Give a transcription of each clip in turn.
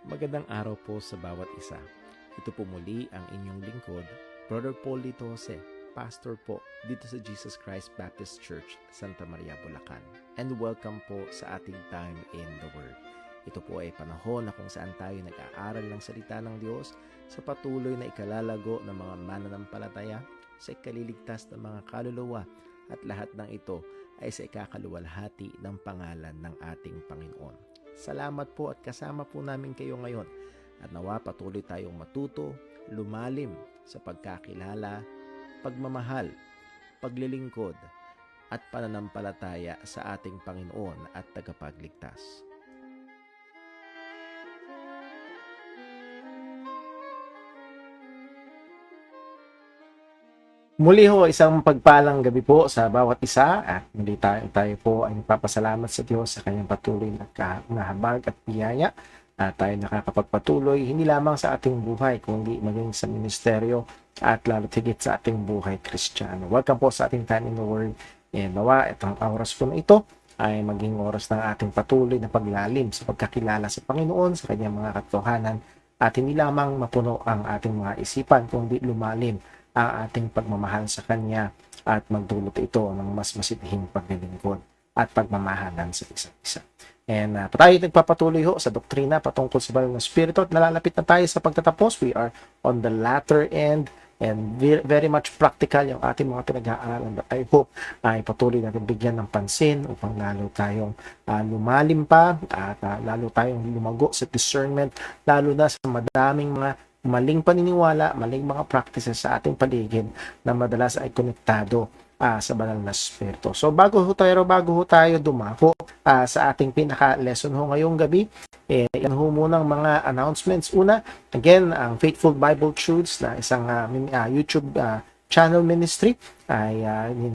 Magandang araw po sa bawat isa. Ito po muli ang inyong lingkod, Brother Paul Litose, pastor po dito sa Jesus Christ Baptist Church, Santa Maria, Bulacan. And welcome po sa ating Time in the Word. Ito po ay panahon na kung saan tayo nag-aaral ng salita ng Diyos sa patuloy na ikalalago ng mga mananampalataya, sa ikaliligtas ng mga kaluluwa, at lahat ng ito ay sa ikakaluwalhati ng pangalan ng ating Panginoon. Salamat po at kasama po namin kayo ngayon at nawa patuloy tayong matuto, lumalim sa pagkakilala, pagmamahal, paglilingkod at pananampalataya sa ating Panginoon at tagapagligtas. Muli ho, isang pagpalang gabi po sa bawat isa at muli tayo po ay nagpapasalamat sa Diyos sa kanyang patuloy na habag at biyaya at tayo nakakapagpatuloy hindi lamang sa ating buhay kundi maging sa ministeryo at lalo't higit sa ating buhay Kristiyano. Welcome po sa ating Time in the Word and nawa itong oras po na ito ay maging oras ng ating patuloy na paglalim sa pagkakilala sa Panginoon, sa kanyang mga katotohanan at hindi lamang mapuno ang ating mga isipan kundi lumalim ang ating pagmamahal sa Kanya at magdulot ito ng mas masitihing paglilingkod at pagmamahalan sa isa't isa. And tayo nagpapatuloy ho sa doktrina patungkol sa banal na spirito at nalalapit na tayo sa pagtatapos. We are on the latter end and very much practical yung ating mga pinag-aaralan. But I hope ay patuloy natin bigyan ng pansin upang lalo tayong lumalim pa at lalo tayong lumago sa discernment, lalo na sa madaming mga maling paniniwala, maling mga practices sa ating paligid na madalas ay konektado sa banal na spirito. So bago ho tayo dumako sa ating pinaka-lesson ho ngayong gabi, yan ho munang mga announcements. Una, again, ang Faithful Bible Truths na isang YouTube channel ministry ay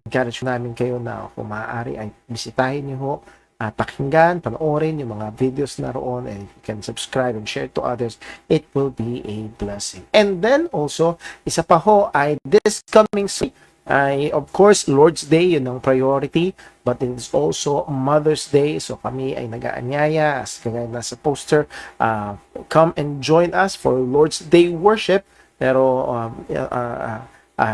encourage namin kayo na kung maaari ay bisitahin niyo ho, pakinggan, panoorin yung mga videos na roon, and you can subscribe and share to others. It will be a blessing. And then also, isa pa ho ay this coming Sunday ay of course Lord's Day, yun ang priority, but it's also Mother's Day. So kami ay nag-aanyaya as kagaya na sa poster, come and join us for Lord's Day worship. Pero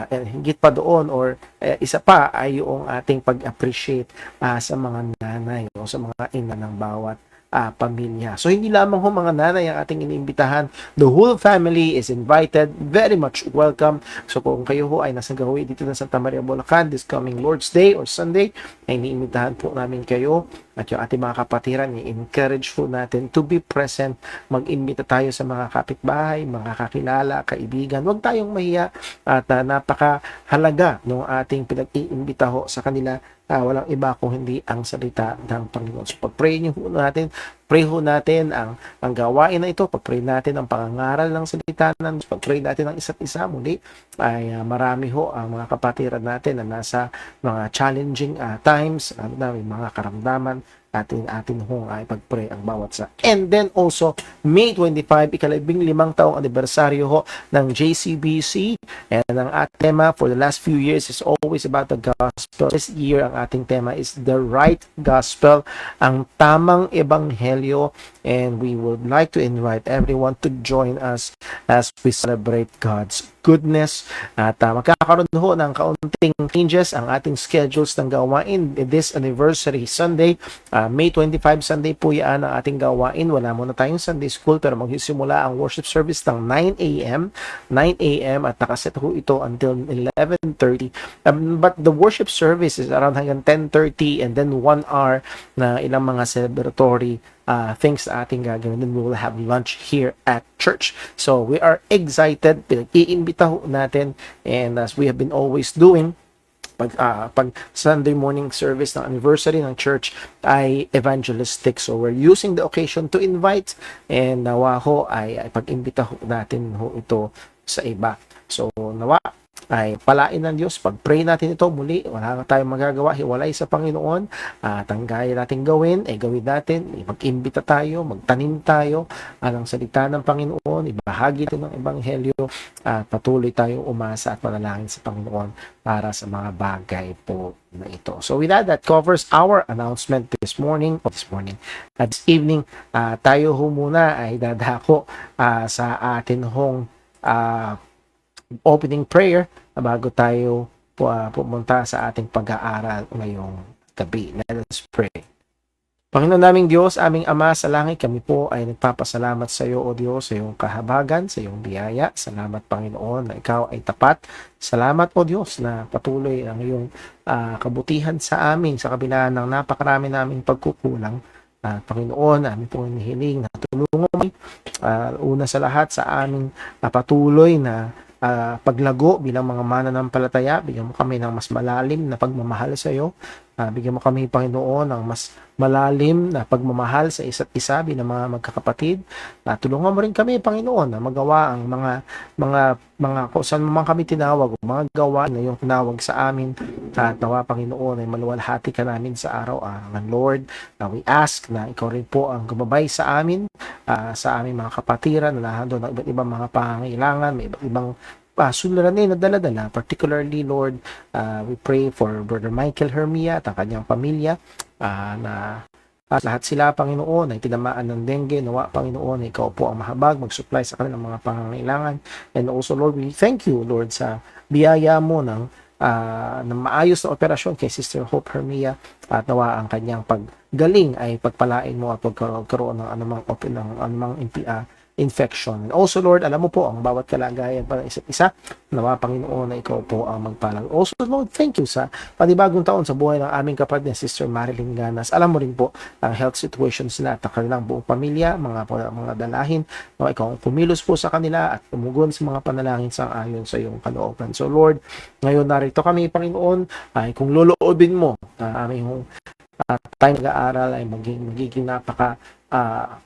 higit pa doon or isa pa ay yung ating pag-appreciate sa mga nanay o sa mga ina ng bawat pamilya. So hindi lamang ho mga nanay ang ating iniimbitahan, the whole family is invited, very much welcome. So kung kayo ho ay nasa gawi dito na Santa Maria, Bulacan this coming Lord's Day or Sunday, ay iniimbitahan po namin kayo at yung ating mga kapatiran, i-encourage po natin to be present. Mag-imbita tayo sa mga kapitbahay, mga kakilala, kaibigan. Huwag tayong mahiya at napakahalaga ng ating pinag-iimbita ho sa kanila. Walang iba kung hindi ang salita ng Panginoon. So pag-pray ho natin ang gawain na ito, pag-pray natin ang pangangaral ng salita ng Diyos, pag-pray natin ang isa't isa. Muli ay marami ho ang mga kapatiran natin na nasa mga challenging times, na may mga karamdaman, atin hong ay pag-pray ang bawat sa. And then also, May 25, ika-15 taong anibersaryo ho ng JCBC. And ang ating tema for the last few years is always about the gospel. This year, ang ating tema is the right gospel, ang tamang ebanghelyo. And we would like to invite everyone to join us as we celebrate God's goodness. At magkakaroon ho ng kaunting changes ang ating schedules ng gawain this anniversary Sunday. May 25 Sunday po yan ang ating gawain. Wala muna tayong Sunday school pero magsisimula ang worship service ng 9 a.m. at nakaset ho ito until 11:30. But the worship service is around hanggang 10:30 and then 1 hour na ilang mga celebratory things na ating gagawin. Then we will have lunch here at church. So we are excited. Pinag-iimbita ho natin, and as we have been always doing, pag Sunday morning service ng anniversary ng church ay evangelistic. So we're using the occasion to invite, and nawa ho ay pag-imbita ho natin ho ito sa iba. So nawa ay palain ng Diyos. Pag-pray natin ito muli, wala na tayong magagawa, hiwalay sa Panginoon. At ang gaya natin gawin, gawin natin, mag-imbita tayo, magtanim tayo ng salita ng Panginoon, ibahagi ito ng Ebanghelyo, at patuloy tayong umasa at manalangin sa Panginoon para sa mga bagay po na ito. So with that covers our announcement this morning, at this evening. Tayo ho muna ay dadako sa atin hong opening prayer bago tayo pumunta sa ating pag-aaral ngayong gabi. Let us pray. Panginoon naming Diyos, aming Ama sa langit, kami po ay nagpapasalamat sa iyo, O Diyos, sa iyong kahabagan, sa iyong biyaya. Salamat, Panginoon, na ikaw ay tapat. Salamat, O Diyos, na patuloy ang iyong kabutihan sa amin sa kabila ng napakarami naming pagkukulang. Panginoon, amin pong hinihiling na tulungan mo una sa lahat sa aming patuloy na paglago bilang mga mananampalataya. Bigyan mo kami ng mas malalim na pagmamahal sa iyo. Bigyan mo kami, Panginoon, ng mas malalim na pagmamahal sa isa't isa bilang mga magkakapatid. Tulungan mo rin kami, Panginoon, na magawa ang mga kung saan mo man kami tinawag, mga gawa na yung tinawag sa amin. At nawa, Panginoon, ay maluwalhati ka namin sa araw-araw. Lord, we ask na ikaw rin po ang gumabay sa amin, sa aming mga kapatiran na nahando ng iba't ibang mga pangangailangan, may iba't ibang suliranin na dala-dala. Particularly, Lord, we pray for Brother Michael Hermia at ang kanyang pamilya na lahat sila, Panginoon, ay tinamaan ng dengue. Nawa, Panginoon, ikaw po ang mahabag, mag-supply sa kanilang mga pangangailangan. And also, Lord, we thank you, Lord, sa biyaya mo ng maayos na operasyon kay Sister Hope Hermia, at nawa ang kanyang paggaling ay pagpalain mo at pagkaroon ng anumang infection. And also, Lord, alam mo po ang bawat kalagayan para isa't isa. Nawa, Panginoon, na ikaw po ang magpalang. Also, Lord, thank you sa panibagong taon sa buhay ng aming kapatid na Sister Marilyn Ganas. Alam mo rin po ang health situations nila at ang kanilang buong pamilya, mga dalahin. Nawa, ikaw ang pumilos po sa kanila at tumugon sa mga panalangin sa ayon sa iyong kalooban. So, Lord, ngayon narito kami, Panginoon, ay kung loloobin mo aming tayo nag-aaral ay magiging napaka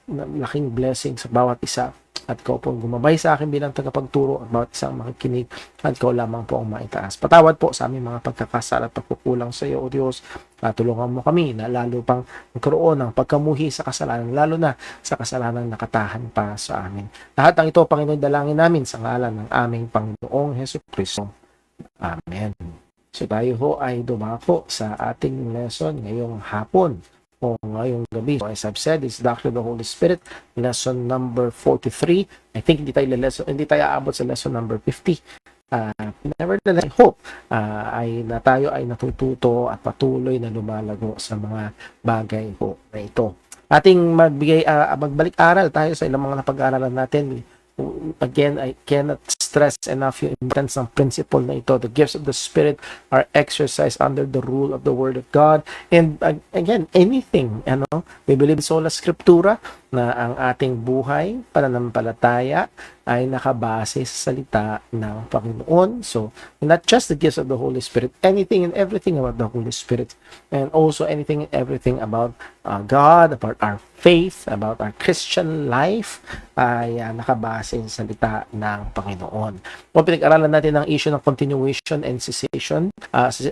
laking blessing sa bawat isa, at ikaw po gumabay sa akin bilang tagapagturo at bawat isang makikinig, at ikaw lamang po ang maitaas. Patawad po sa aming mga pagkakasala at pagkukulang sa iyo, O Diyos. Tulungan mo kami na lalo pang magkaroon ng pagkamuhi sa kasalanan, lalo na sa kasalanang nakatahan pa sa amin. Lahat ng ito, Panginoon, dalangin namin sa ngalan ng aming Panginoong Hesukristo. Amen. So tayo ho ay dumako sa ating lesson ngayong hapon o ngayong gabi. So as I've said, it's Doctrine of the Holy Spirit, lesson number 43. I think hindi tayo aabot sa lesson number 50. Nevertheless, I hope tayo ay natututo at patuloy na lumalago sa mga bagay po na ito. Ating magbalik-aral tayo sa ilang mga napag-aaralan natin. Again, I cannot stress enough yung importance ng principle na ito. The gifts of the Spirit are exercised under the rule of the Word of God. And again, anything, we believe sola scriptura, na ang ating buhay, pananampalataya, ay nakabase sa salita ng Panginoon. So, not just the gifts of the Holy Spirit, anything and everything about the Holy Spirit, and also anything and everything about God, about our faith, about our Christian life, ay nakabase sa salita ng Panginoon. Kung pinag-aralan natin ang issue ng continuation and cessation,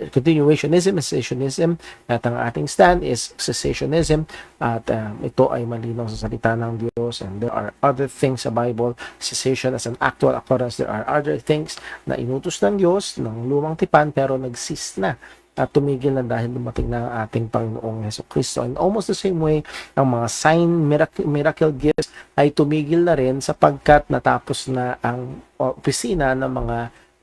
continuationism and cessationism, at ang ating stand is cessationism, at ito ay malinaw sa salita ng Diyos, and there are other things sa Bible. Cessation as an actual occurrence. There are other things na inutos ng Diyos ng lumang tipan pero nag-cease na at tumigil na dahil dumating na ang ating Panginoong Hesukristo. And almost the same way, ang mga sign, miracle gifts ay tumigil na rin sapagkat natapos na ang opisina ng mga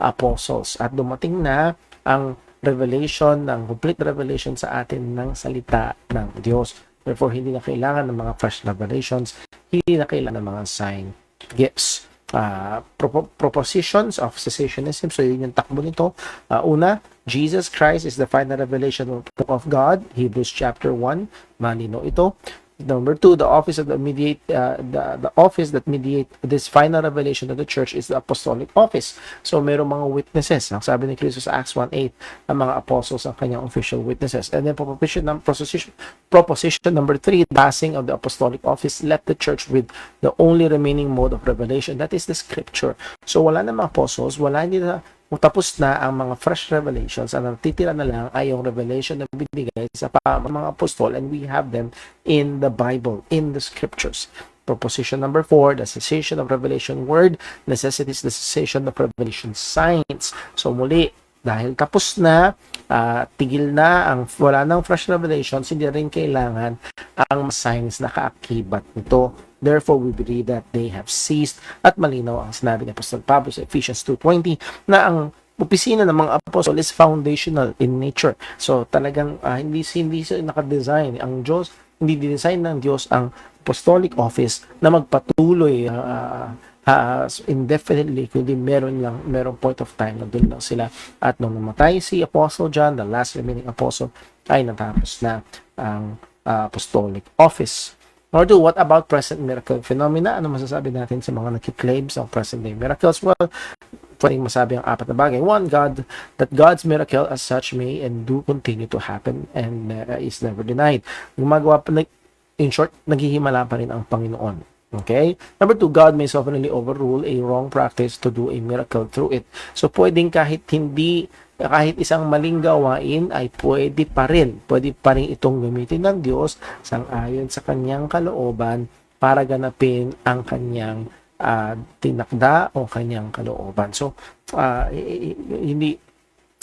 apostles at dumating na ang revelation, ng complete revelation sa atin ng salita ng Diyos. Therefore, hindi na kailangan ng mga fresh revelations, hindi na kailangan ng mga sign gifts. Propositions of cessationism. So, yun yung takbo nito. Una, Jesus Christ is the final revelation of God. Hebrews chapter 1. Malino ito. Number 2, the office that mediate this final revelation of the church is the apostolic office. So, mayroong mga witnesses. Ang sabi ni Cristo sa Acts 1:8, ang mga apostles ang kanyang official witnesses. And then, proposition number 3, passing of the apostolic office left the church with the only remaining mode of revelation. That is the scripture. So, wala na mga apostles, hindi na tapos na ang mga fresh revelations, ang natitira na lang ay yung revelation na binigay sa mga apostol, and we have them in the Bible, in the scriptures. Proposition number 4, the cessation of revelation word necessitates the cessation of revelation signs. So muli, dahil tapos na, tigil na, wala nang fresh revelations, hindi rin kailangan ang signs na kaakibat nito. Therefore, we believe that they have ceased. At malinaw ang sinabi ni Apostle Pablo sa Ephesians 2:20 na ang opisina ng mga apostol is foundational in nature. So, talagang hindi sila nakadesign. Ang Diyos, hindi design ng Diyos ang apostolic office na magpatuloy indefinitely, kundi merong point of time na doon lang sila. At nung namatay si Apostle John, the last remaining apostle, ay natapos na ang apostolic office. Or what about present miracle phenomena? Ano masasabi natin sa mga nakiklaims ng present day miracles? Well, pwedeng masabi ang apat na bagay. One, that God's miracle as such may and do continue to happen and is never denied. In short, naghihimala pa rin ang Panginoon. Okay? Number 2, God may sovereignly overrule a wrong practice to do a miracle through it. So, pwedeng kahit isang maling gawain ay pwede pa rin itong gamitin ng Diyos sang-ayon sa kanyang kalooban para ganapin ang kanyang tinakda o kanyang kalooban. So,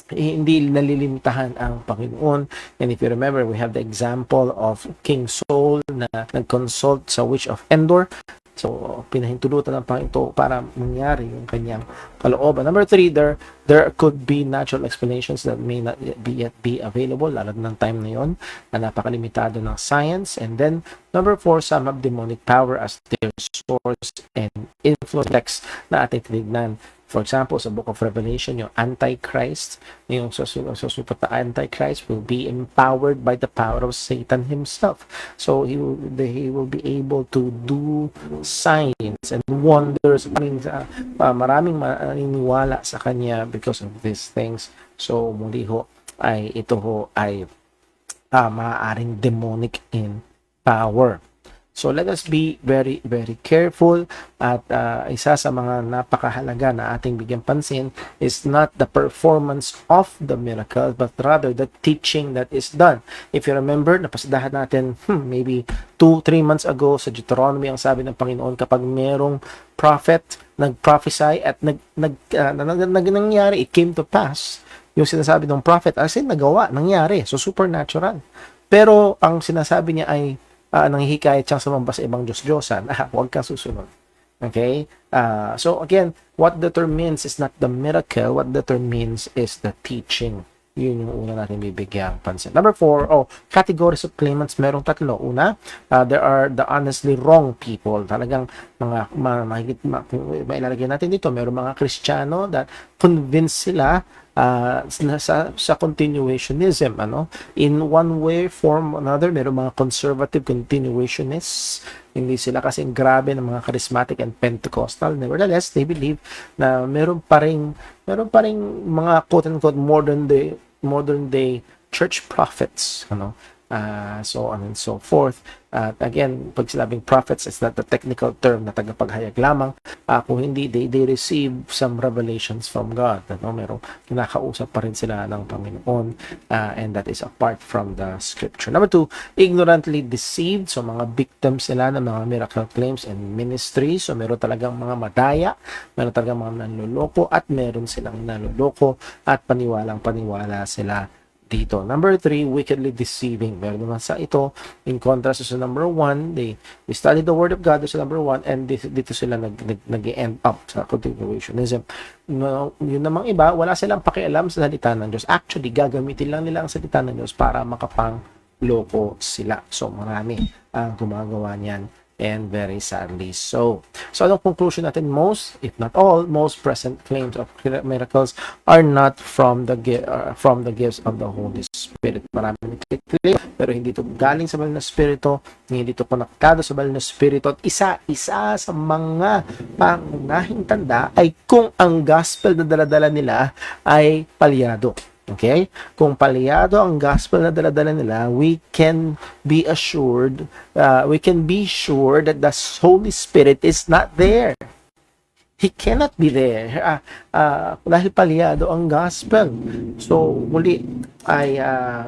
hindi nalilimitahan ang Panginoon. And if you remember, we have the example of King Saul na nag-consult sa witch of Endor. So, pinahintulutan ng Panginoon para mangyari yung kanyang kalooban. Number 3, there could be natural explanations that may not yet be available, lalo ng time na yon, na napakalimitado ng science. And then, number 4, some have demonic power as their source and influence na ating tinignan. For example, sa Book of Revelation, yung Antichrist, yung susupot na Antichrist will be empowered by the power of Satan himself. So, he will be able to do signs and wonders. Maraming maniniwala sa kanya because of these things. So, muli ito ay maaaring demonic in power. So let us be very, very careful, at isa sa mga napakahalaga na ating bigyan pansin is not the performance of the miracle, but rather the teaching that is done. If you remember, napasadahan natin maybe 2-3 months ago sa Deuteronomy, ang sabi ng Panginoon, kapag merong prophet nag-prophesy at nangyari, it came to pass, yung sinasabi ng prophet, as in nangyari, so supernatural. Pero ang sinasabi niya ay nanghihikayat siyang sumamba sa ibang Diyos-Diyosan. Huwag kang susunod. Okay? So again, what determines is not the miracle. What determines is the teaching. Yun yung una natin bibigyang pansin. Number 4, categories of claimants. Merong 3. Una, there are the honestly wrong people. Talagang mailalagay natin dito, merong mga Kristiyano that convinced sila sa continuationism, in one way, form, another. Meron mga conservative continuationists, hindi sila kasing grabe ng mga charismatic and Pentecostal. Nevertheless, they believe na meron pa ring mga quote-unquote modern day church prophets, so on and so forth. At again, pag sinabing prophets, it's not the technical term na tagapaghayag lamang. Kung hindi, they receive some revelations from God. Merong kinakausap pa rin sila ng Panginoon, and that is apart from the scripture. Number 2, ignorantly deceived. So, mga victims sila ng mga miracle claims and ministries. So, meron talagang mga madaya, meron talagang mga nanloloko, at meron silang nanloloko at paniwalang-paniwala sila dito. Number 3, wickedly deceiving. Meron naman sa ito, in contrast sa number 1, they study the Word of God sa number 1, and dito sila nag-end up sa continuationism. Yun namang iba, wala silang pakialam sa salita ng Diyos. Actually, gagamitin lang nila ang salita ng Diyos para makapangloko sila. So, marami ang gumagawa niyan. And very sadly so. So, anong conclusion natin? Most, if not all, most present claims of miracles are not from the gifts of the Holy Spirit. Marami nagkiklaim, pero hindi ito galing sa banal na Espiritu, hindi ito konektado sa banal na Espiritu. At isa sa mga pangunahing tanda ay kung ang gospel na daladala nila ay palyado. Okay? Kung palyado ang gospel na daladala nila, we can be sure that the Holy Spirit is not there. He cannot be there. dahil palyado ang gospel. So, muli ay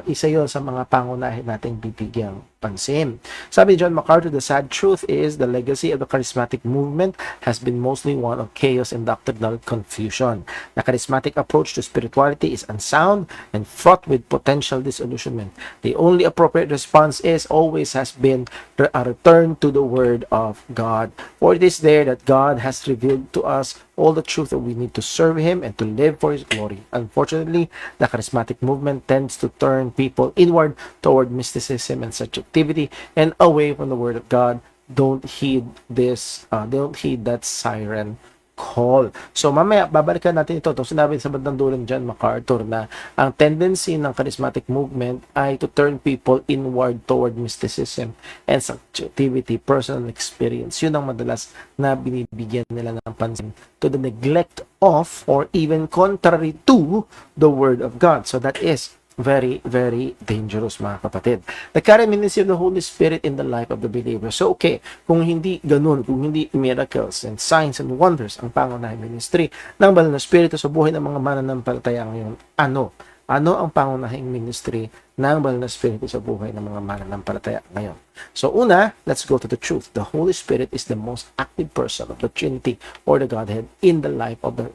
isa yon sa mga pangunahin nating bibigyang pansin. Sabi ni John MacArthur, the sad truth is the legacy of the charismatic movement has been mostly one of chaos and doctrinal confusion. The charismatic approach to spirituality is unsound and fraught with potential disillusionment. The only appropriate response is always has been a return to the Word of God. For it is there that God has revealed to us all the truth that we need to serve Him and to live for His glory. Unfortunately, the charismatic movement tends to turn people inward toward mysticism and such activity and away from the Word of God. Don't heed that siren call. So mamaya babalikan natin ito. Sinabi sa bandang dulo ni John MacArthur na ang tendency ng charismatic movement ay to turn people inward toward mysticism and subjectivity, personal experience. Yun ang madalas na binibigyan nila ng pansin to the neglect of or even contrary to the Word of God. So that is very, very dangerous, mga kapatid. The current ministry of the Holy Spirit in the life of the believer. So, okay, kung hindi ganun, kung hindi miracles and signs and wonders ang pangunahing ministry ng Banal na Espiritu sa buhay ng mga mananampalataya ngayon, ano? Ano ang pangunahing ministry ng Banal na Espiritu sa buhay ng mga mananampalataya ngayon? So, una, let's go to the truth. The Holy Spirit is the most active person of the Trinity or the Godhead in the life of a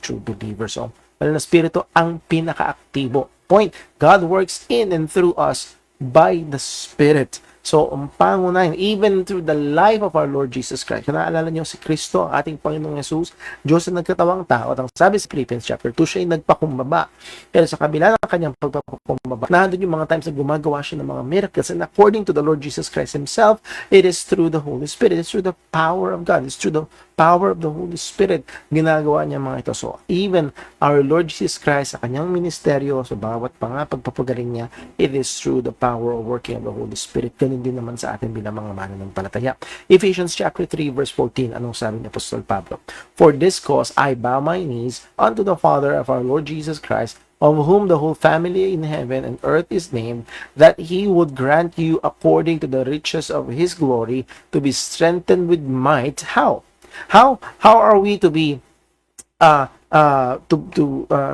true believer. So, Banal na Espiritu ang pinaka-aktibo. Point, God works in and through us by the Spirit. So, ang pangunahin, even through the life of our Lord Jesus Christ. Kung naalala niyo si Kristo, ang ating Panginoong Jesus, Diyos na nagkatawang tao. At ang sabi sa Philippians chapter 2, siya ay nagpakumbaba. Pero sa kabila ng kanyang pagpapakumbaba, nandun yung mga times na gumagawa siya ng mga miracles. And according to the Lord Jesus Christ Himself, it is through the Holy Spirit. It's through the power of God. It's through the power of the Holy Spirit. Ginagawa niya mga ito. So, even our Lord Jesus Christ, sa kanyang ministeryo, sa bawat pagpapagaling niya, it is through the power of working of the Holy Spirit. Ganun din naman sa atin bilang mga mananampalataya. Ephesians chapter 3 verse 14, anong sabi ni Apostol Pablo? For this cause I bow my knees unto the Father of our Lord Jesus Christ, of whom the whole family in heaven and earth is named, that He would grant you according to the riches of His glory to be strengthened with might. How? How are we to be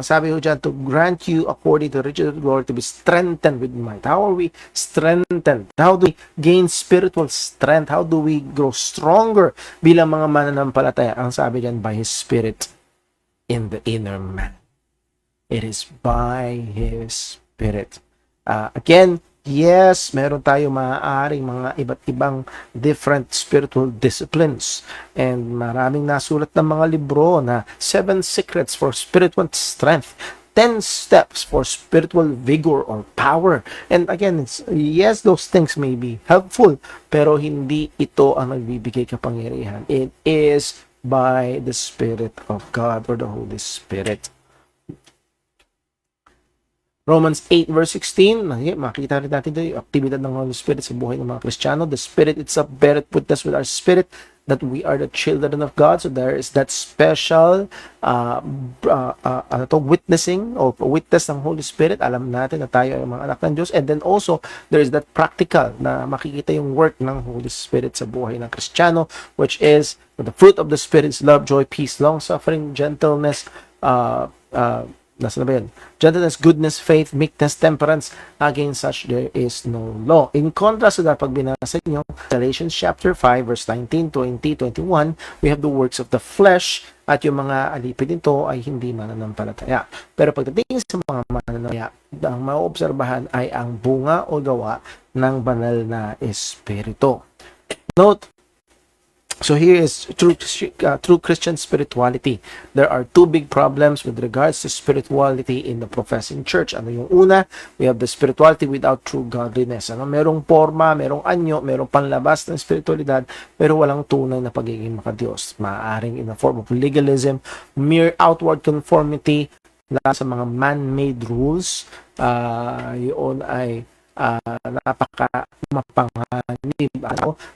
sabi ho dyan, to grant you according to the riches of glory to be strengthened with might? How are we strengthened? How do we gain spiritual strength? How do we grow stronger bilang mga mananampalataya? Ang sabi dyan, by His Spirit in the inner man. It is by His Spirit. Again, yes, meron tayo maaaring mga iba't ibang different spiritual disciplines. And maraming nasulat ng mga libro na 7 secrets for spiritual strength, 10 steps for spiritual vigor or power. And again, yes, those things may be helpful, pero hindi ito ang nagbibigay kapangyarihan. It is by the Spirit of God or the Holy Spirit. Romans 8 verse 16, makita rin natin ito yung aktibidad ng Holy Spirit sa buhay ng mga Kristiyano. The Spirit itself beareth witness with our spirit that we are the children of God. So there is that special witnessing or witness ng Holy Spirit. Alam natin na tayo ay mga anak ng Diyos. And then also, there is that practical na makikita yung work ng Holy Spirit sa buhay ng Kristiyano, which is the fruit of the Spirit is love, joy, peace, long-suffering, gentleness, nasa na ba yan? Gentleness, goodness, faith, meekness, temperance. Against such there is no law. In contrast to that, pag binasa nyo, Galatians chapter 5, verse 19, 20, 21, we have the works of the flesh, at yung mga alipid nito ay hindi mananampalataya. Pero pagdating sa mga mananampalataya, ang maoobserbahan ay ang bunga o gawa ng banal na espiritu. Note, so here is true Christian spirituality. There are 2 big problems with regards to spirituality in the professing church. Ano yung una? We have the spirituality without true godliness. Ano? Merong forma, merong anyo, merong panlabas ng spiritualidad, pero walang tunay na pagiging makadiyos. Maaaring in the form of legalism, mere outward conformity sa mga man-made rules. Yun ay napaka mapanganib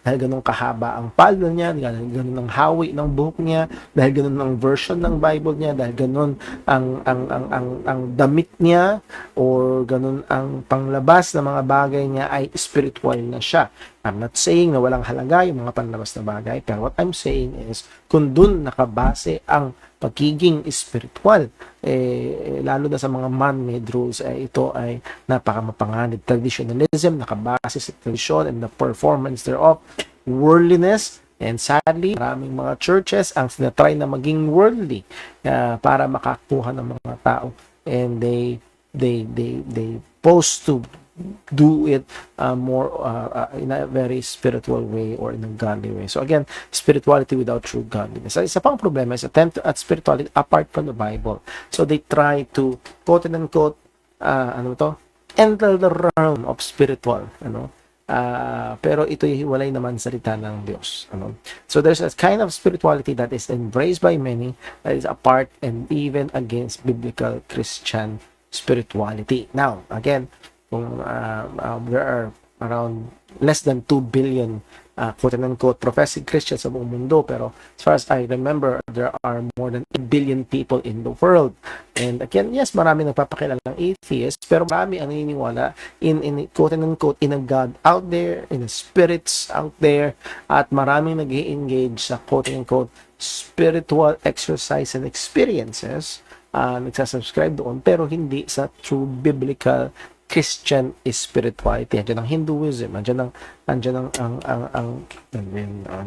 Dahil ganun kahaba ang palo niya, dahil ganun ang hawi ng buhok niya, dahil ganun ang version ng Bible niya, dahil ganun ang damit niya, or ganun ang panglabas ng mga bagay niya, ay spiritual na siya. I'm not saying na walang halaga yung mga panlabas na bagay, pero what I'm saying is, kung dun nakabase ang pagiging spiritual, lalo na sa mga man-made rules, ito ay napakamapanganib. Traditionalism, nakabase sa tradisyon and the performance thereof, worldliness, and sadly, maraming mga churches ang sinatry na maging worldly para makakuha ng mga tao, and they post to do it more in a very spiritual way or in a godly way. So again, spirituality without true godliness. Isa pang problema is attempt at spirituality apart from the Bible. So they try to quote and unquote enter the realm of spiritual, pero ito hiwalay naman salita ng Diyos. So there's a kind of spirituality that is embraced by many that is apart and even against biblical Christian spirituality. Now, again, there are around less than 2 billion quote-unquote professing Christians sa buong mundo, pero as far as I remember, there are more than 8 billion people in the world. And again, yes, marami nagpapakilalang atheists, pero marami ang naniniwala in quote-unquote in a God out there, in the spirits out there, at maraming nag-engage sa quote-unquote spiritual exercise and experiences, nagsasubscribe doon, pero hindi sa true biblical Christian spirituality. Andiyan ang Hinduism, andiyan ang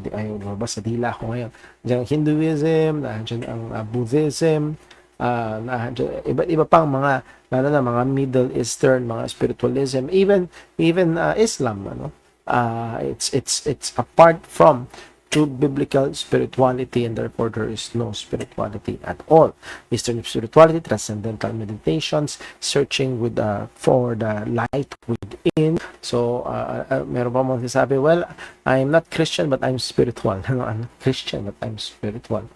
ayaw lumabas sa dila ko ngayon. Andiyan ang Hinduism, andiyan ang Buddhism, iba't iba pang mga, lalo na mga Middle Eastern, mga spiritualism, even Islam, it's apart from true biblical spirituality, and therefore there is no spirituality at all. Eastern spirituality, transcendental meditations, searching for the light within. So meron pa mga sabi, well, I'm not Christian but I'm spiritual. I'm not Christian but I'm spiritual.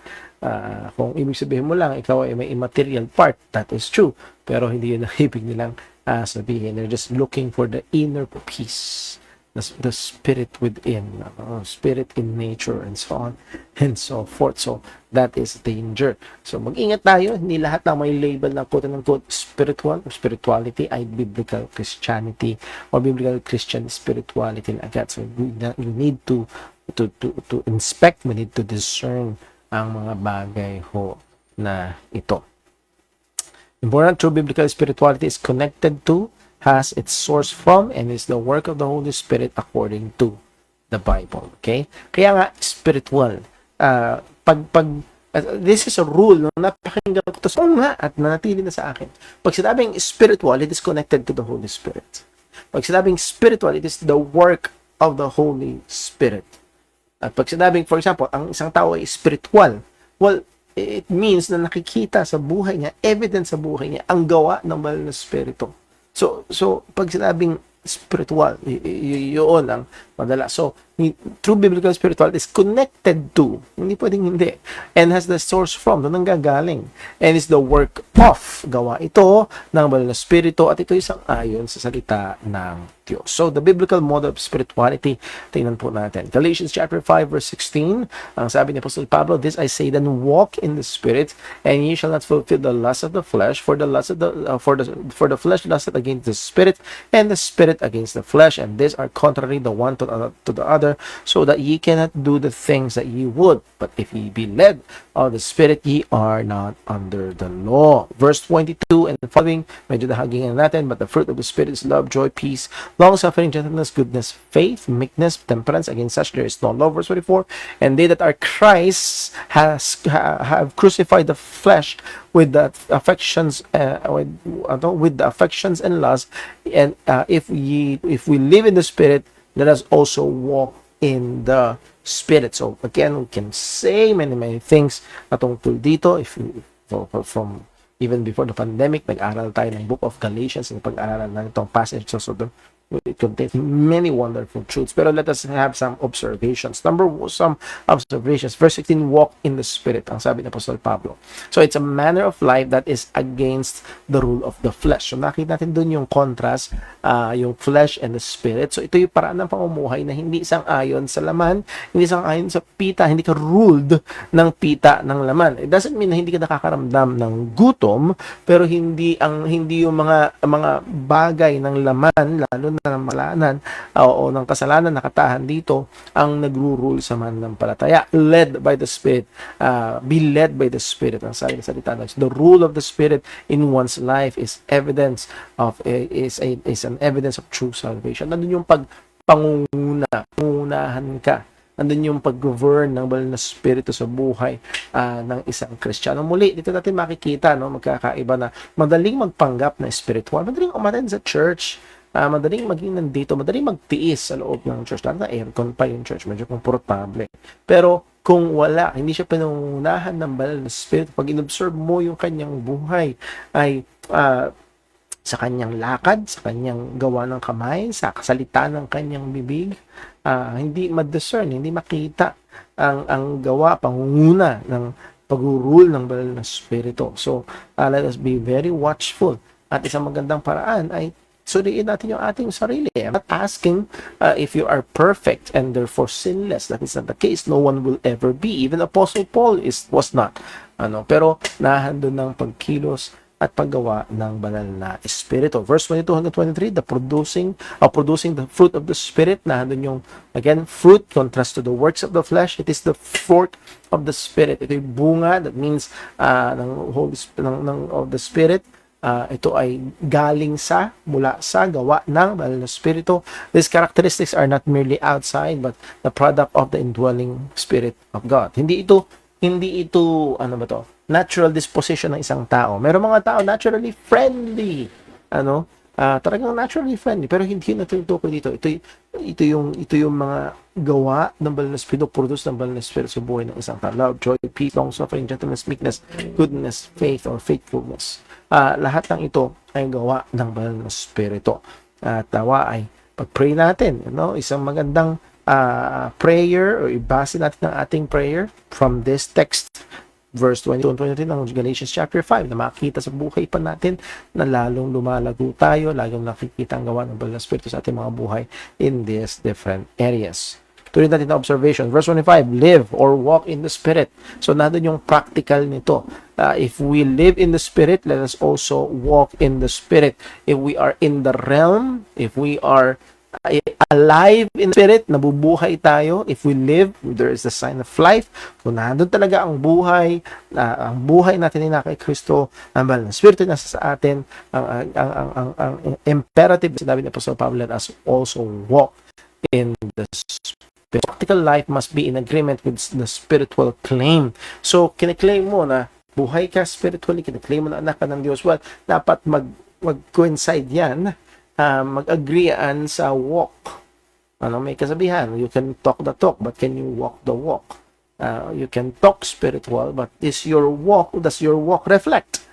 Kung ibig sabihin mo lang ikaw ay may immaterial part, that is true, pero hindi yun ang ibig nilang sabihin. They're just looking for the inner peace, the spirit within, spirit in nature, and so on and so forth. So that is danger. So mag-ingat tayo, hindi lahat ng may label na quote-unquote spiritual or spirituality ay biblical Christianity or biblical Christian spirituality na agad. So we need to inspect, we need to discern ang mga bagay ho na ito. Important, true biblical spirituality is connected to, has its source from, and is the work of the Holy Spirit according to the Bible. Okay? Kaya nga, spiritual. This is a rule na napakinggan ko. So nga, at nanatili na sa akin. Pag sinabing spiritual, it is connected to the Holy Spirit. Pag sinabing spiritual, it is the work of the Holy Spirit. At pag sinabing, for example, ang isang tao ay spiritual, well, it means na nakikita sa buhay niya, evidence sa buhay niya, ang gawa ng banal na spirito. So pag sinabing spiritual, yun ang madala. So, true biblical spirituality is connected to, hindi pwedeng hindi, and has the source from, doon ang gagaling, and is the work of, gawa ito ng banal na spirito, at ito isang ayon sa salita ng Diyos. So, the biblical model of spirituality, tingnan po natin. Galatians chapter 5 verse 16, ang sabi ni Apostle Pablo, this I say then, walk in the spirit, and ye shall not fulfill the lust of the flesh, for the lust of for the flesh lusteth against the spirit, and the spirit against the flesh, and these are contrary the one to the other, so that ye cannot do the things that ye would. But if ye be led of the Spirit, ye are not under the law. Verse 22 and following, medyo nahagingan natin, but the fruit of the Spirit is love, joy, peace, long-suffering, gentleness, goodness, faith, meekness, temperance. Against such there is no law. Verse 24, and they that are Christ have crucified the flesh with the affections, with the affections and lusts. And if we live in the Spirit, let us also walk in the Spirit. So again, we can say many things patungkol dito. From even before the pandemic, nag-aral tayo ng Book of Galatians, pag-aaralan ng itong passage. So It contains many wonderful truths. Pero let us have some observations. Some observations. Verse 16, walk in the Spirit, ang sabi ni Apostol Pablo. So it's a manner of life that is against the rule of the flesh. So nakita natin dun yung contrast, yung flesh and the Spirit. So ito yung paraan ng pamumuhay na hindi sang-ayon sa laman, hindi sang-ayon sa pita, hindi ka ruled ng pita ng laman. It doesn't mean na hindi ka nakakaramdam ng gutom, pero hindi yung mga bagay ng laman, lalo na ng malanan o ng kasalanan nakatahan dito, ang nagro-rule sa mananampalataya. Led by the Spirit. Be led by the Spirit. Ang sabi ng salita ng Diyos. The rule of the Spirit in one's life is an evidence of true salvation. Nandun yung pangunahan ka. Nandun yung pag-govern ng banal na Espiritu sa buhay ng isang Kristiyano. Muli, dito natin makikita, no, magkakaiba na madaling magpanggap na spiritual, madaling umattend sa church, madaling maging nandito, madaling magtiis sa loob ng church. Lalo na aircon pa yung church, medyo komportable. Pero kung wala, hindi siya pinangunahan ng banal na Espiritu, pag inobserve mo yung kanyang buhay, ay sa kanyang lakad, sa kanyang gawa ng kamay, sa kasalita ng kanyang bibig, hindi ma-discern, hindi makita ang gawa, pangunguna ng pag-rule ng banal na Espiritu. So, let us be very watchful. At isang magandang paraan ay suriin natin yung ating sarili. I'm not asking if you are perfect and therefore sinless. That is not the case. No one will ever be. Even Apostle Paul was not. Pero nahandun ng pagkilos at paggawa ng banal na Espiritu. Verse 22 hanggang 23, producing the fruit of the Spirit. Nahandun yung, again, fruit, contrast to the works of the flesh. It is the fruit of the Spirit. Ito yung bunga, that means of the Spirit. Ito ay galing mula sa gawa ng banal na Espiritu. These characteristics are not merely outside, but the product of the indwelling Spirit of God. Hindi ito, natural disposition ng isang tao. Meron mga tao naturally friendly. Talagang naturally friendly, pero hindi na tinutukoy dito. Ito yung mga gawa ng banal na Espiritu, produce ng banal na Espiritu sa buhay ng isang tao. Love, joy, peace, long-suffering, gentleness, meekness, goodness, faith, or faithfulness. Lahat ng ito ay gawa ng banal na Espiritu. At ay pag-pray natin, isang magandang prayer, o ibase natin ang ating prayer from this text, verse 22 and 23 ng Galatians chapter 5, na makikita sa buhay pa natin na lalong lumalago tayo, lalong nakikita ang gawa ng banal na Espiritu sa ating mga buhay in these different areas. Tuloy natin na observation. Verse 25, live or walk in the Spirit. So, nandun yung practical nito. If we live in the Spirit, let us also walk in the Spirit. If we are in the realm, if we are alive in the Spirit, nabubuhay tayo. If we live, there is the sign of life. So, nandun talaga ang buhay natin na kay Kristo, ang banal na Espiritu nasa sa atin, ang imperative, sinabi ni Apostol Pablo, let us also walk in the Spirit. Practical life must be in agreement with the spiritual claim. So, kiniklaim mo na buhay ka spiritually, kiniklaim mo na anak ka ng Diyos. Well, dapat mag-coincide yan, mag-agreean sa walk. May kasabihan, you can talk the talk, but can you walk the walk? You can talk spiritual, but does your walk reflect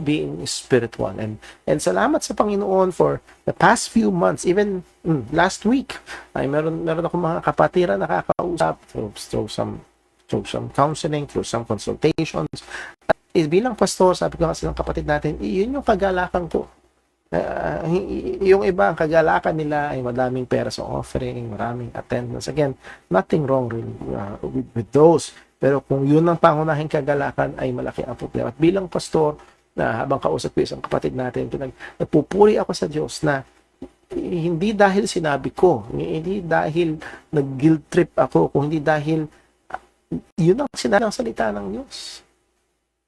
being spiritual? And salamat sa Panginoon for the past few months, even last week, ay meron ako mga kapatiran nakakausap through some counseling, through some consultations. At bilang pastor, sabi ko kasi ng kapatid natin, yun yung kagalakan ko. Yung iba, ang kagalakan nila ay madaming pera sa offering, maraming attendance. Again, nothing wrong really, with those. Pero kung yun ang pangunahing kagalakan, ay malaki ang problema. At bilang pastor, na habang kausap ko isang kapatid natin, nagpupuri ako sa Diyos na hindi dahil sinabi ko, hindi dahil nag-guilt trip ako, kung hindi dahil yun ang sinabi ng salita ng Diyos.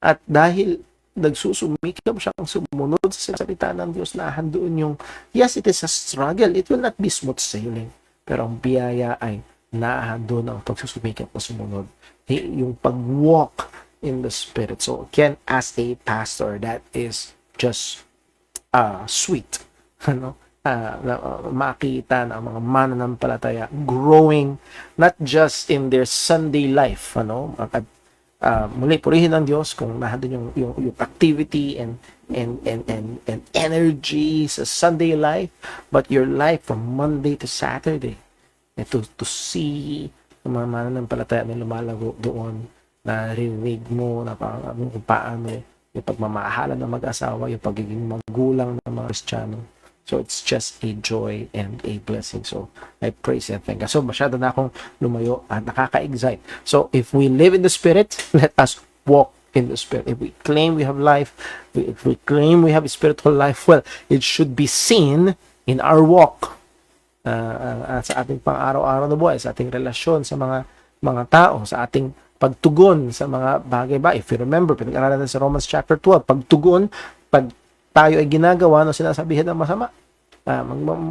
At dahil nagsusumikap siyang sumunod sa salita ng Diyos, na doon yung, yes, it is a struggle. It will not be smooth sailing. Pero ang biyaya ay doon ang pagsusumikap na sumunod. Yung pag-walk in the Spirit. So, again, as a pastor, that is just sweet. Makita ng mga mananampalataya growing, not just in their Sunday life. Muli, purihin ng Diyos kung nandun yung activity and and energy sa Sunday life, but your life from Monday to Saturday, to see ang mga mananampalataya na lumalago doon, na rinig mo na kung paano yung pagmamahalan ng mag-asawa, yung pagiging magulang ng mga Kristiyano. So it's just a joy and a blessing. So I praise and thank God. So masyado na akong lumayo at nakaka-excite. So if we live in the Spirit, let us walk in the Spirit. If we claim we have life, if we claim we have a spiritual life, well, it should be seen in our walk. Sa ating pang-araw-araw na buhay, sa ating relasyon sa mga tao, sa ating pagtugon sa mga bagay ba. If you remember, pinag-aralan natin sa Romans chapter 12, pagtugon, pag tayo ay ginagawa ng sinasabihan ng masama,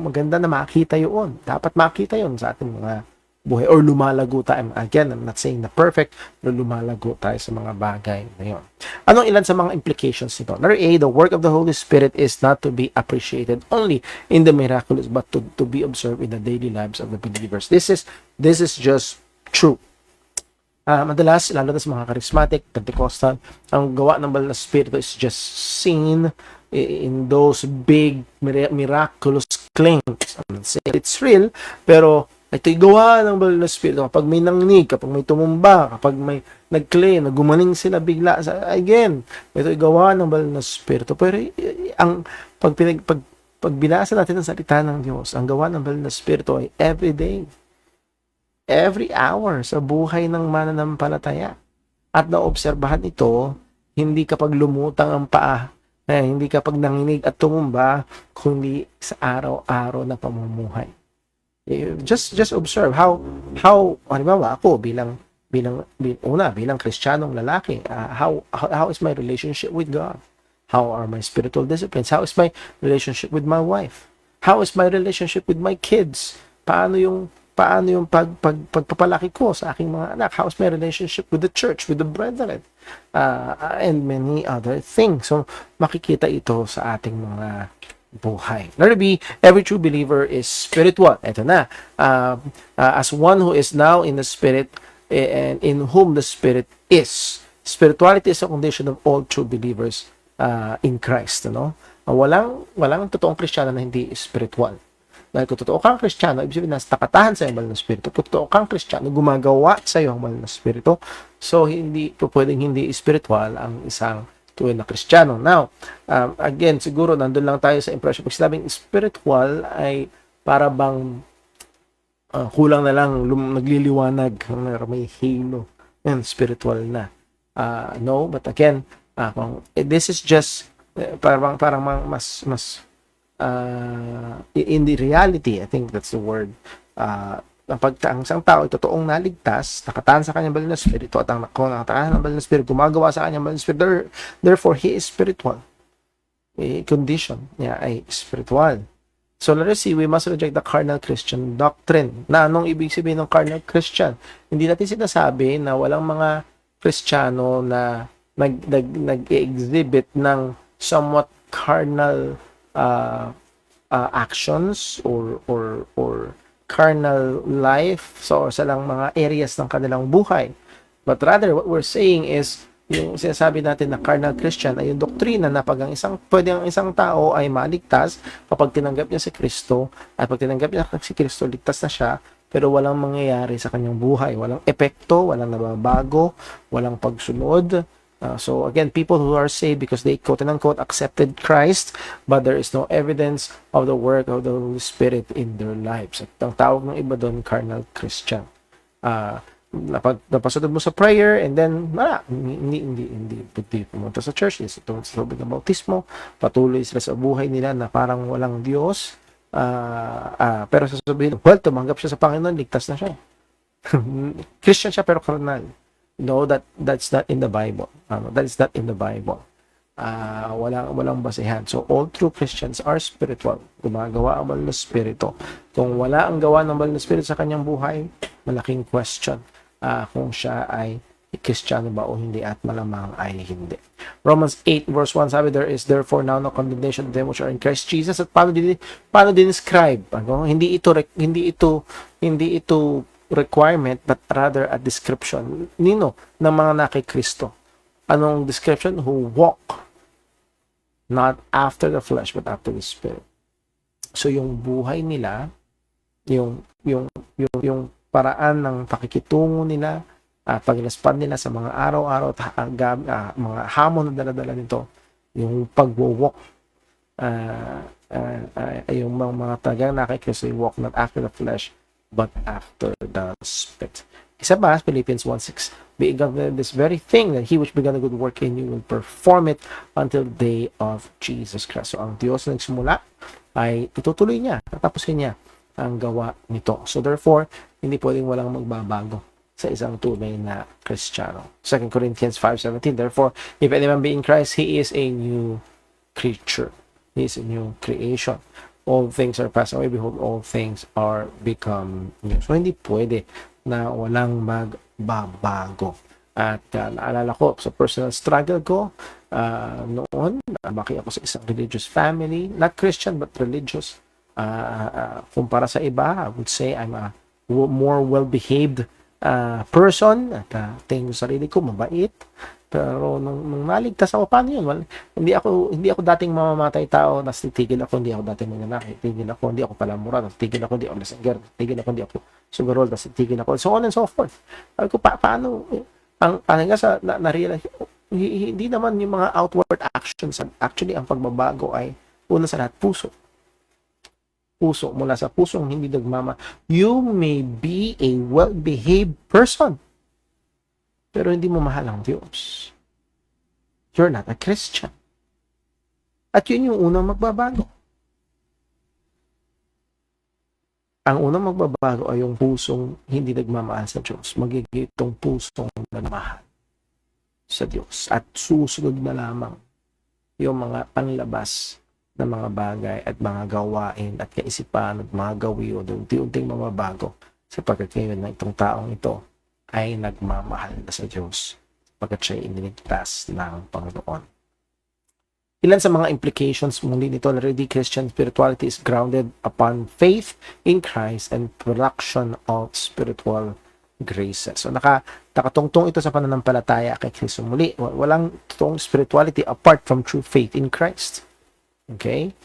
maganda na makita yun. Dapat makita yun sa ating mga buhay, or lumalago tayo. Again, I'm not saying na perfect, pero lumalago tayo sa mga bagay na yun. Anong ilan sa mga implications nito? Number A, the work of the Holy Spirit is not to be appreciated only in the miraculous, but to be observed in the daily lives of the believers. This is just true. Madalas, lalo na sa mga charismatic, Pentecostal, ang gawa ng banal na Espiritu is just seen in those big miraculous claims. I'm not saying it's real, pero ito'y gawa ng banal na Espiritu. Kapag may nangnig, kapag may tumumba, kapag may nag-claim, nagumaling sila bigla, again, ito'y gawa ng banal na Espiritu. Pero pag binasa natin ang salita ng Diyos, ang gawa ng banal na Espiritu ay everyday, every hour sa buhay ng mananampalataya. At naobserbahan ito, hindi kapag lumutang ang paa, hindi kapag nanginig at tumumba, kundi sa araw-araw na pamumuhay. Just observe how halimbawa ako bilang Kristiyanong lalaki, how is my relationship with God? How are my spiritual disciplines? How is my relationship with my wife? How is my relationship with my kids? Paano yung pagpapalaki ko sa aking mga anak? How is my relationship with the church, with the brethren, and many other things? So, makikita ito sa ating mga buhay. Number B, every true believer is spiritual. Ito na. As one who is now in the Spirit, and in whom the Spirit is. Spirituality is a condition of all true believers in Christ. Walang totoong Kristiyano na hindi spiritual. Dahil kung totoo kang Kristiyano, ibig sabihin nasa takatahan sa banal na Espiritu. Kung totoo kang Kristiyano, gumagawa sa iyo ang banal na Espiritu. So, hindi pwedeng hindi spiritual ang isang tunay na Kristiyano. Now, again, siguro nandun lang tayo sa impression. Pag sinabing spiritual ay para bang kulang na lang nagliliwanag, may halo. Yan, spiritual na. No, but again, this is just parang mas in the reality, I think that's the word, ang isang tao ay totoong naligtas, nakatahan sa kanyang banal na Espiritu, at ang nakatahan ng banal na Espiritu, gumagawa sa kanyang banal na Espiritu, therefore, he is spiritual. Condition niya ay spiritual. So, let us see, we must reject the carnal Christian doctrine. Na anong ibig sabihin ng carnal Christian? Hindi natin sinasabi na walang mga Kristiyano na nag-exhibit ng somewhat carnal actions or carnal life sa lang mga areas ng kanilang buhay. But rather, what we're saying is, yung sinasabi natin na carnal Christian ay yung doktrina na pag ang isang tao ay maligtas kapag tinanggap niya si Kristo, at pag tinanggap niya si Kristo, ligtas na siya, pero walang mangyayari sa kanyang buhay. Walang epekto, walang nababago, walang pagsunod. So again, people who are saved because they quote-unquote accepted Christ, but there is no evidence of the work of the Holy Spirit in their lives. At ang tawag ng iba doon, carnal Christian. Napasunod mo sa prayer, and then hindi pumunta sa church, ito sa tubig ng bautismo, patuloy sila sa buhay nila na parang walang Diyos, pero sasabihin, well, tumanggap siya sa Panginoon, ligtas na siya. Christian siya pero carnal. No, that's not in the Bible. That is not in the Bible. Walang basehan. So, all true Christians are spiritual. Gumagawa ang banal na Espiritu. Kung wala ang gawa ng banal na Espiritu sa kanyang buhay, malaking question kung siya ay Kristiyano ba o hindi, at malamang ay hindi. Romans 8 verse 1 sabi, there is therefore now no condemnation to them which are in Christ Jesus. At paano dinescribe? Hindi ito requirement, but rather a description ng mga nakikristo. Anong description? Who walk not after the flesh, but after the Spirit. So, yung buhay nila, yung paraan ng pakikitungo nila, paglaspad nila sa mga araw-araw at mga hamon na dala-dala nito, yung pagwo-walk, yung mga tagang nakikristo, yung walk not after the flesh, but after the Spirit. Isa pa, Philippians 1:6, being confident this very thing, that he which began a good work in you will perform it until the day of Jesus Christ. So, ang Diyos na nagsimula ay itutuloy niya, tatapusin niya ang gawa nito. So, therefore, hindi pwedeng walang magbabago sa isang tunay na Kristiyano. 2 Corinthians 5:17, therefore, if anyone be in Christ, he is a new creature. He is a new creation. All things are passed away, behold, all things are become new. So, hindi pwede na walang magbabago. At naalala ko, sa personal struggle ko, noon, lumaki ako sa isang religious family, not Christian, but religious. Kumpara sa iba, I would say I'm a more well-behaved person. At tingin ko sarili ko, mabait. Pero nung naligtas ako, paano yun? Well, hindi ako dating mamamatay tao, nas titigil ako, hindi ako dating mananakit, titigil ako, hindi ako palamura, titigil ako, hindi ako lasengger, titigil ako, hindi ako sugarol, tas titigil ako, so on and so forth. Sabi ko, paano? Ang nga sa na-realize, hindi naman yung mga outward actions. Actually, ang pagbabago ay una sa lahat, puso. Puso, mula sa pusong hindi nagmama. You may be a well-behaved person, pero hindi mo mahal ang Diyos. You're not a Christian. At yun yung unang magbabago. Ang unang magbabago ay yung pusong hindi nagmamahal sa Diyos. Magiging itong pusong nagmahal sa Diyos. At susunod na lamang yung mga panlabas na mga bagay at mga gawain at kaisipan at mga gawi o unti-unting mababago sapagkat ngayon na itong taong ito ay nagmamahal na sa Diyos pagkat siya iniligtas ng Panginoon. Ilan sa mga implications muli nito, already Christian spirituality is grounded upon faith in Christ and production of spiritual graces. So nakatungtong ito sa pananampalataya kay Kristo. Muli, walang totoong spirituality apart from true faith in Christ. Okay?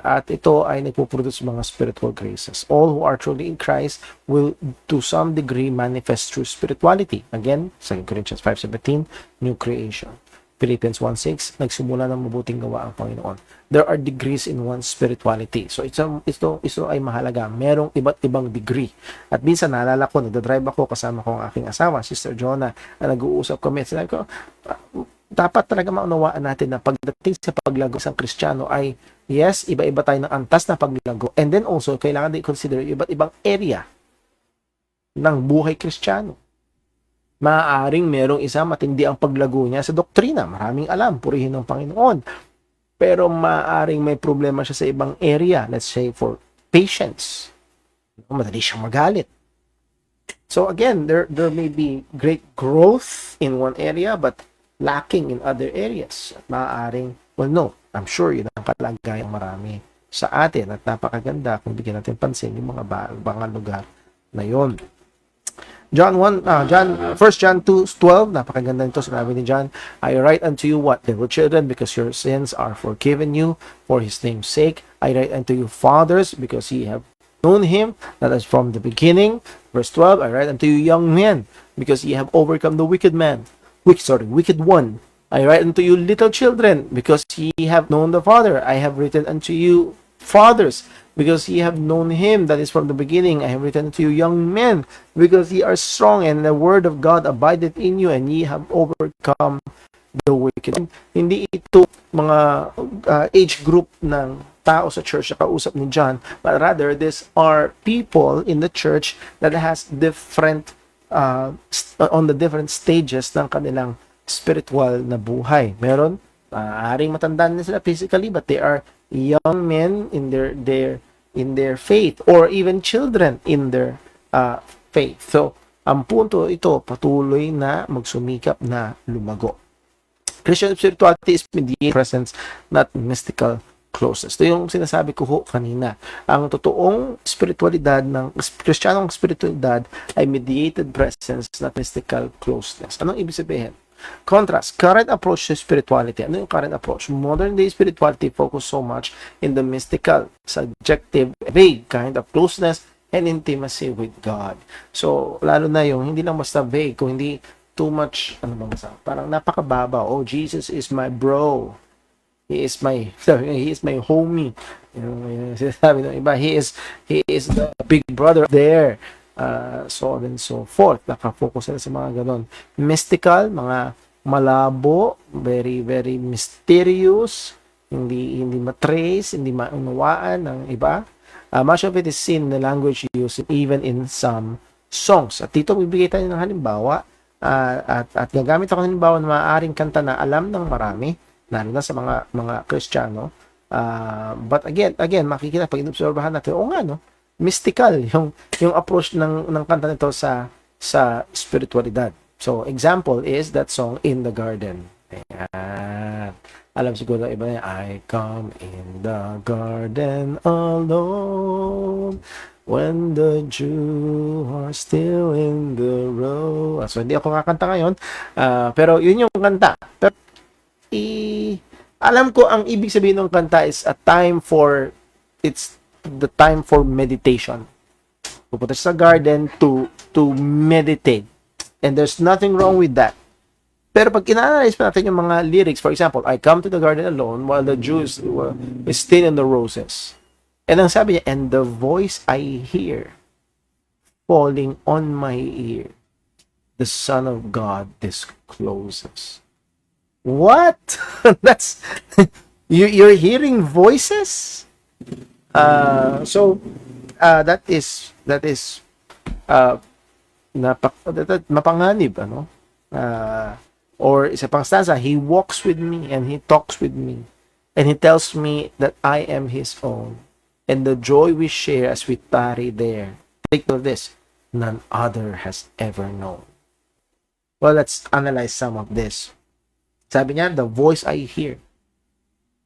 At ito ay nagpuproduce mga spiritual graces. All who are truly in Christ will to some degree manifest true spirituality. Again, 2 Corinthians 5:17, new creation. Philippians 1:6, nagsimula ng mabuting gawa ang Panginoon. There are degrees in one's spirituality. So ito ay mahalaga. Merong iba't ibang degree. At minsan naalala ko, nagdadrive ako kasama ko ang aking asawa, Sister Jonah, na nag-uusap kami. Sinabi ko, dapat talaga maunawaan natin na pagdating sa paglago sa Kristiyano ay, yes, iba-iba tayo ng antas na paglago. And then also, kailangan din consider iba't ibang area ng buhay Kristiyano. Maaaring merong isa matindi ang paglago niya sa doktrina. Maraming alam, purihin ng Panginoon. Pero maaaring may problema siya sa ibang area. Let's say for patience. Madali siyang magalit. So again, there may be great growth in one area but lacking in other areas. At maaaring, well no, I'm sure yun ang kalagayang marami sa atin at napakaganda kung bigyan natin pansin yung mga lugar na yon. 1 John 2:12, napakaganda nito, sinabi ni John, I write unto you what, little children, because your sins are forgiven you for his name's sake. I write unto you fathers, because ye have known him that is from the beginning. Verse 12, I write unto you young men, because ye have overcome the wicked one. I write unto you little children, because ye have known the Father. I have written unto you fathers, because ye have known him that is from the beginning. I have written to you young men, because ye are strong, and the word of God abideth in you, and ye have overcome the wicked. Hindi ito mga age group ng tao sa church na kausap ni John, but rather these are people in the church that has different on the different stages ng kanilang spiritual na buhay. Meron, aaring matandaan na sila physically, but they are young men in their faith, or even children in their faith. So, ang punto ito, patuloy na magsumikap na lumago. Christian spirituality is mediated presence, not mystical closeness. Ito yung sinasabi ko kanina. Ang totoong spiritualidad ng Kristiyanong spiritualidad ay mediated presence, not mystical closeness. Anong ibig sabihin? Contrast, current approach to spirituality. Ano yung current approach? Modern day spirituality focus so much in the mystical, subjective, vague kind of closeness and intimacy with God. So, lalo na yung hindi lang basta vague, kung hindi too much, ano bang sa, parang napakababa. Oh, Jesus is my bro. He is my homie. Yung sinasabi ng iba, he is the big brother there. So on and so forth. Nakafocus sila sa mga ganon. Mystical, mga malabo, very, very mysterious, hindi matrace, hindi maunawaan ng iba. Much of it is seen in the language used even in some songs. At dito, bibigay tayo ng halimbawa, at gagamit ako ng halimbawa na maaaring kanta na alam ng marami, lalo na sa mga Kristiyano. But again, makikita pag inobserbahan natin, nga no, mystical yung approach ng kanta nito sa spiritualidad. So example is that song In the Garden. Ayan. Alam siguro iba niya, I come in the garden alone when the Jew are still in the row. So hindi ako kakanta ngayon, pero yun yung kanta. Pero alam ko ang ibig sabihin ng kanta is it's the time for meditation. Pupunta sa garden to meditate. And there's nothing wrong with that. Pero pag ina-analyze pa natin yung mga lyrics, for example, I come to the garden alone while the Jews is still in the roses. And ang sabi niya, and the voice I hear falling on my ear, the Son of God discloses. What? That's you're hearing voices. So that is mapanganib, ano? Or isa pang stanza, he walks with me and he talks with me and he tells me that I am his own, and the joy we share as we tarry there, take note of this, none other has ever known. Well, let's analyze some of this. Sabi niya, the voice I hear.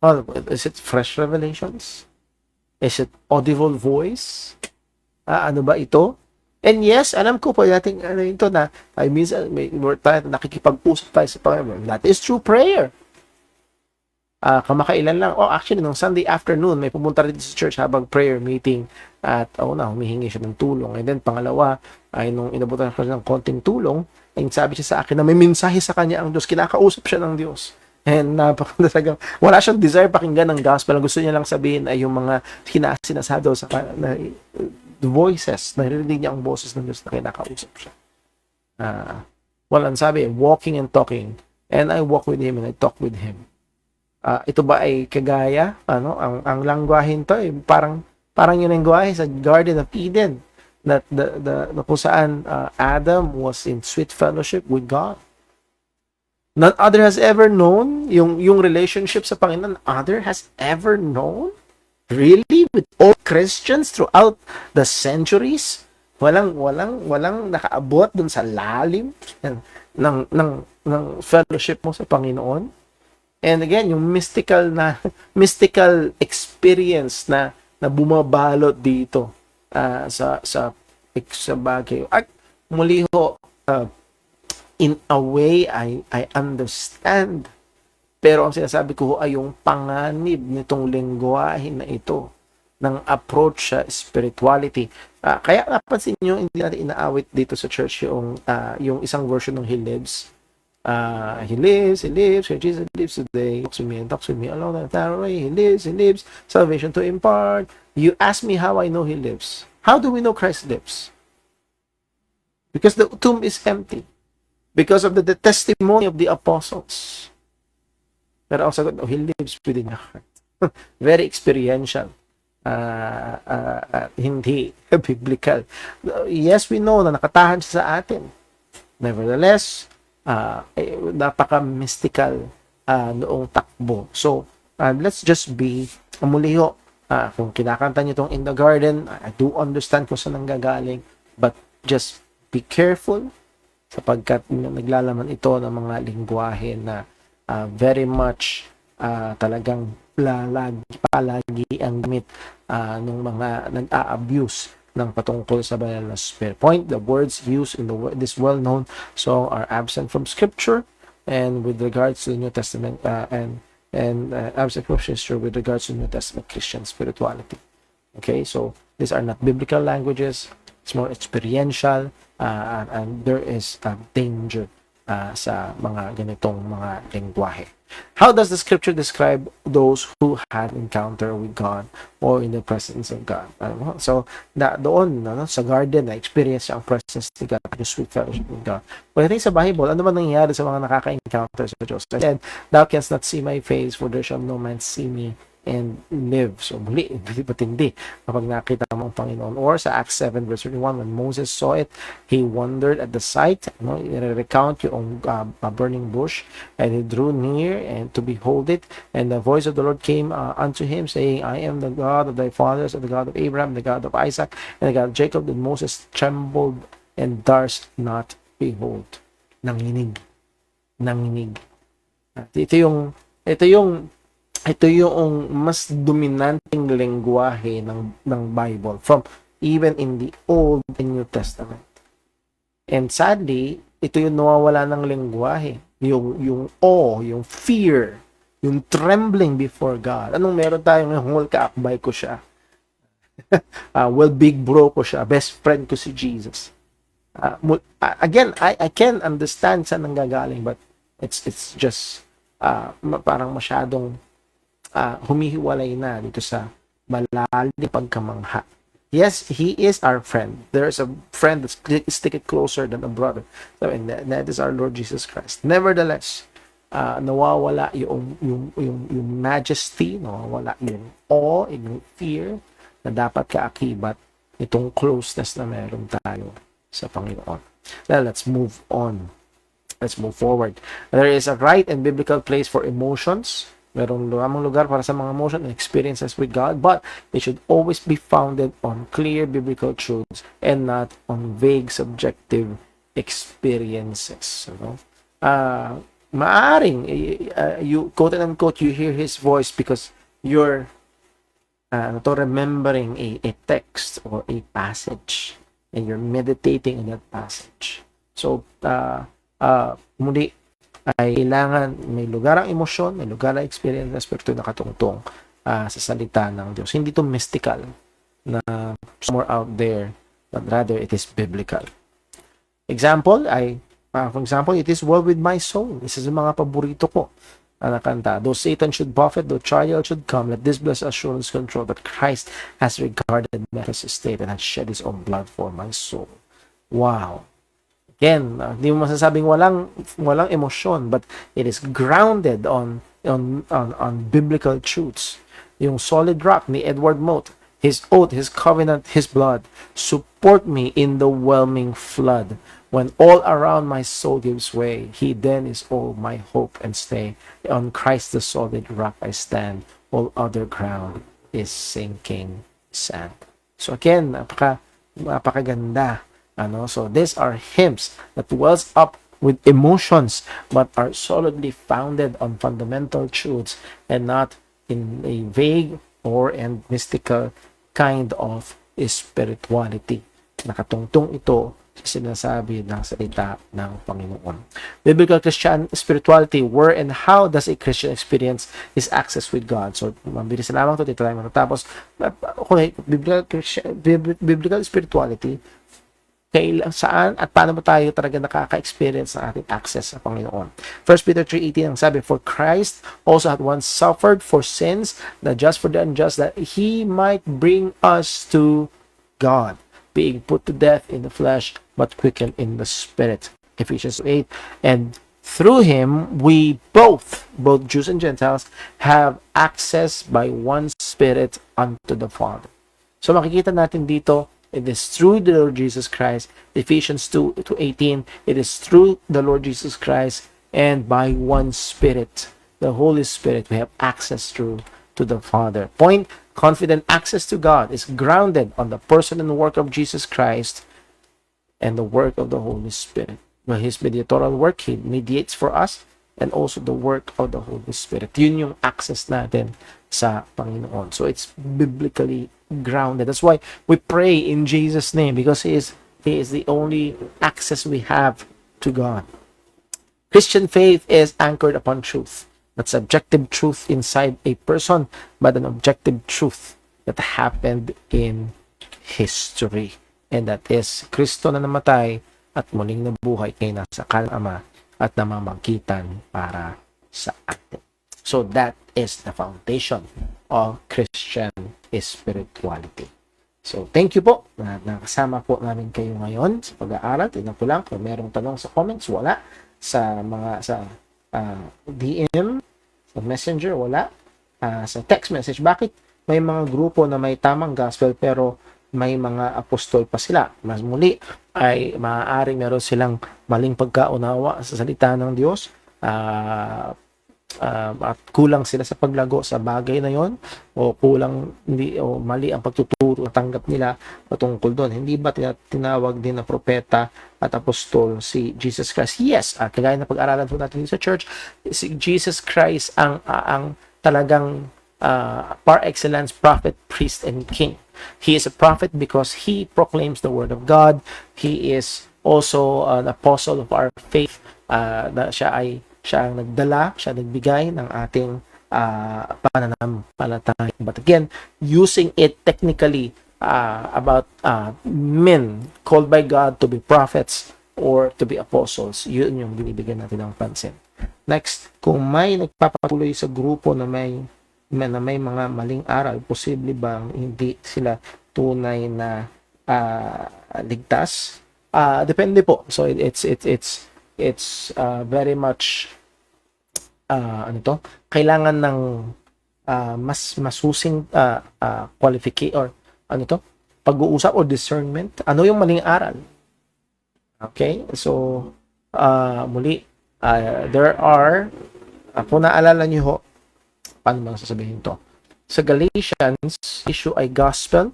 Oh, is it fresh revelations? Is it audible voice? Ano ba ito? And yes, alam ko po natin ito na minsan tayo nakikipag-usap tayo sa Panginoon. That is true prayer. Kamakailan lang. Actually, nung Sunday afternoon, may pumunta rin sa church habang prayer meeting at humihingi siya ng tulong. And then, pangalawa, ay nung inabutan ko ng konting tulong, ay sabi siya sa akin na may mensahe sa kanya ang Diyos. Kinakausap siya ng Diyos. And napakalagang, wala siyang desire pakinggan ng gospel. Ang gusto niya lang sabihin ay yung mga sinasabi daw sa the voices, naririnig niya ang boses ng Diyos na kinakausap siya. Ang sabi, walking and talking. And I walk with Him and I talk with Him. Ito ba ay kagaya? Ang langwahin to ay parang yung langwahe sa Garden of Eden. Na kung saan Adam was in sweet fellowship with God. None other has ever known yung relationship sa Panginoon. None other has ever known? Really? With all Christians throughout the centuries? Walang nakaabot dun sa lalim ng fellowship mo sa Panginoon? And again, yung mystical experience na bumabalot dito sa bagay. At muli ho, in a way, I understand. Pero ang sinasabi ko ay yung panganib nitong lengguwahe na ito ng approach sa spirituality. Kaya napansin nyo, hindi natin inaawit dito sa church yung isang version ng He Lives. He lives, Jesus lives today, talks with me along the narrow way. He lives, salvation to impart. You ask me how I know He lives. How do we know Christ lives? Because the tomb is empty. Because of the testimony of the apostles. Pero ang sagot, He lives within your heart. Very experiential. Hindi biblical. Yes, we know na nakatahan siya sa atin. Nevertheless, napaka-mystical noong takbo. So, let's just be muliho. Kung kinakanta niyo itong In the Garden, I do understand kung saan nanggagaling, but just be careful sapagkat naglalaman ito ng mga lingwahe na very much talagang palagi ang gamit ng mga nag-a-abuse ng patungkol sa banal na spirit. Point, the words used in this well-known song are absent from Scripture and with regards to the New Testament, and abstract scripture with regards to New Testament Christian spirituality. Okay, so these are not biblical languages. It's more experiential, and there is danger sa mga ganitong mga lengguwahe. How does the scripture describe those who had encounter with God or in the presence of God? So, doon, sa garden, na-experience siya ang presence ni God, yung sweet fellowship with God. Pagdating sa Bible, ano ba nangyayari sa mga nakaka-encounter sa Diyos? I said, thou canst not see my face, for there shall no man see me and live. So, muli, hindi kapag nakita mo ang Panginoon. Or sa Acts 7 verse 31, when Moses saw it, he wondered at the sight. I-recount yung burning bush, and he drew near and to behold it, and the voice of the Lord came unto him, saying, I am the God of thy fathers, and the God of Abraham, the God of Isaac, and the God of Jacob. And Moses trembled and durst not behold. Nanginig. Ito yung mas dominanteng lengguwahe ng Bible from even in the Old and New Testament. And sadly, ito yung nawawala ng lengguwahe. Yung awe, yung fear, yung trembling before God. Anong meron tayo ngayon? Kaakbay ko siya. Big bro ko siya. Best friend ko si Jesus. Again, I can understand saan nanggagaling, but it's just parang masyadong humihiwalay na dito sa malalim pagkamangha. Yes, He is our friend. There's a friend that's sticking closer than a brother. So, and that is our Lord Jesus Christ. Nevertheless, nawawala yung majesty, nawawala yung awe, yung fear na dapat kaakibat itong closeness na meron tayo sa Panginoon. Now, let's move on. Let's move forward. There is a right and biblical place for emotions. Merong lamang lugar para sa mga emotion and experiences with God, but it should always be founded on clear biblical truths and not on vague subjective experiences. Maaring you quote and unquote you hear His voice because you're remembering a text or a passage and you're meditating on that passage. So muli ay kailangan may lugar ang emosyon, may lugar ang experience na espiritu na katungtong sa salita ng Diyos. Hindi ito mystical na somewhere out there, but rather it is biblical. Example ay, for example, it is well with my soul. Isa sa mga paborito ko na kanta. Though Satan should buffet, though trial should come, let this blessed assurance control that Christ has regarded my estate and has shed His own blood for my soul. Wow! Again, hindi mo masasabing walang emosyon, but it is grounded on biblical truths. Yung solid rock ni Edward Mote, His oath, His covenant, His blood, support me in the whelming flood. When all around my soul gives way, He then is all my hope and stay. On Christ the solid rock I stand, all other ground is sinking sand. So again, napakaganda. So these are hymns that wells up with emotions but are solidly founded on fundamental truths and not in a vague and mystical kind of spirituality. Nakatungtong ito sa sinasabi ng salita ng Panginoon. Biblical Christian spirituality, where and how does a Christian experience his access with God? So, mabilis na lamang ito, dito tayo matatapos. Okay, biblical spirituality, saan at paano mo tayo talaga nakaka-experience ng ating access sa Panginoon. 1 Peter 3:18 ang sabi, for Christ also had once suffered for sins, the just for the unjust, that He might bring us to God, being put to death in the flesh, but quickened in the spirit. Ephesians 8. And through Him, we both Jews and Gentiles, have access by one Spirit unto the Father. So makikita natin dito, it is through the Lord Jesus Christ. Ephesians 2:18. It is through the Lord Jesus Christ and by one Spirit, the Holy Spirit, we have access through to the Father. Point: confident access to God is grounded on the person and work of Jesus Christ and the work of the Holy Spirit. Well, His mediatorial work, He mediates for us, and also the work of the Holy Spirit. Yun yung access natin sa Panginoon. So it's biblically grounded. That's why we pray in Jesus' name, because He is the only access we have to God. Christian faith is anchored upon truth. Not subjective truth inside a person, but an objective truth that happened in history. And that is, Kristo na namatay at muling nabuhay kay nasa kanan Ama at namamagitan para sa atin. So that is the foundation of Christian spirituality. So thank you po na nakasama po namin kayo ngayon sa pag-aaral. Tignan ko lang kung merong tanong sa comments. Wala. Sa mga DM, sa messenger, wala. Sa text message, bakit may mga grupo na may tamang gospel pero may mga apostol pa sila? Mas muli ay maaaring meron silang maling pagkaunawa sa salita ng Diyos, at kulang sila sa paglago sa bagay na yon, o kulang o mali ang pagtuturo at tanggap nila patungkol doon. Hindi ba tinawag din na propeta at apostol si Jesus Christ? Yes, kagaya na pag-aralan po natin sa church, si Jesus Christ ang talagang par excellence prophet, priest, and king. He is a prophet because he proclaims the word of God. He is also an apostle of our faith. Siya ang nagdala, siya nagbigay ng ating pananampalataya. But again, using it technically about men called by God to be prophets or to be apostles, yun yung binibigyan natin ng pansin. Next, kung may nagpapatuloy sa grupo na may mga maling aral, posible bang hindi sila tunay na ligtas? Depende po. So it's very much kailangan ng mas masusing qualification or pag-uusap o discernment. Ano yung maling aral? Okay? So muli, there are, kung naalala niyo ho, paano bang sasabihin to? Sa Galatians, issue ay gospel